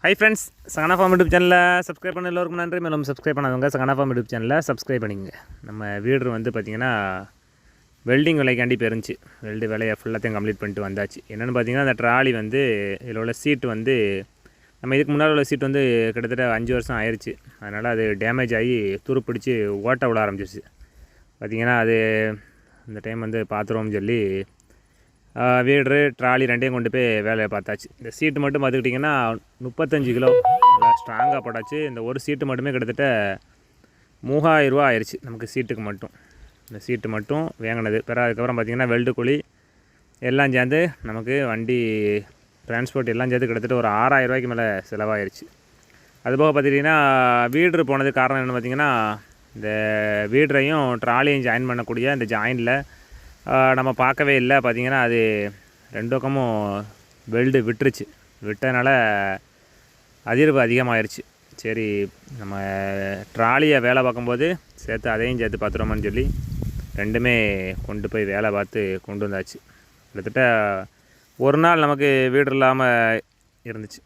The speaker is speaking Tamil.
Hi friends, Sahana form YouTube சேனலில் சப்ஸ்கிரைப் பண்ண எல்லோருக்கும் நன்றி. மேலும் சப்ஸ்கிரைப் பண்ணாதவங்க சகனா ஃபார்ம் யூடியூப் சேனலில் சப்ஸ்கிரைப் பண்ணிங்க. நம்ம வீடு வந்து பார்த்திங்கன்னா வெல்டிங் வேலைக்காண்டி போயிருந்துச்சு. வெல்டு வேலையை ஃபுல்லாத்தையும் கம்ப்ளீட் பண்ணிட்டு வந்தாச்சு. என்னென்னு பார்த்தீங்கன்னா அந்த ட்ராலி வந்து இதில் உள்ள சீட்டு வந்து நம்ம இதுக்கு முன்னால் உள்ள சீட் வந்து கிட்டத்தட்ட 5 வருஷம் ஆயிடுச்சு. அதனால் அது டேமேஜ் ஆகி துருப்பிடிச்சு ஓட்ட விட ஆரம்பிச்சிருச்சு. பார்த்திங்கன்னா அது இந்த டைம் வந்து பார்த்துருவோம்னு சொல்லி வீடு ட்ராலி ரெண்டையும் கொண்டு போய் வேலையை பார்த்தாச்சு. இந்த சீட்டு மட்டும் பார்த்துக்கிட்டிங்கன்னா 35 கிலோ நல்லா ஸ்ட்ராங்காக போட்டாச்சு. இந்த ஒரு சீட்டு மட்டுமே கிட்டத்தட்ட 3000 ரூபா ஆயிடுச்சு நமக்கு சீட்டுக்கு மட்டும். இந்த சீட்டு மட்டும் வாங்கினது அதுக்கப்புறம் பார்த்திங்கன்னா வெல்டு குழி எல்லாம் சேர்ந்து நமக்கு வண்டி டிரான்ஸ்போர்ட் எல்லாம் சேர்த்து கிட்டத்தட்ட ஒரு 6000 ரூபாய்க்கு மேலே செலவாயிருச்சு. அதுபோக பார்த்துக்கிட்டிங்கன்னா வீடு போனதுக்கு காரணம் என்னென்னு பார்த்திங்கன்னா இந்த வீடரையும் ட்ராலியும் ஜாயின் பண்ணக்கூடிய இந்த ஜாயினில் நம்ம பார்க்கவே இல்லை. பார்த்திங்கன்னா அது 2 பக்கமும் வெல்டு விட்டதுனால அதிர்வு அதிகமாகிருச்சு. சரி, நம்ம ட்ராலியை வேலை பார்க்கும்போது சேர்த்து அதையும் சேர்த்து பார்த்துருவோம்னு சொல்லி ரெண்டுமே கொண்டு போய் வேலை பார்த்து கொண்டு வந்தாச்சு. கிட்டத்தட்ட ஒரு நாள் நமக்கு வீடு இல்லாமல் இருந்துச்சு.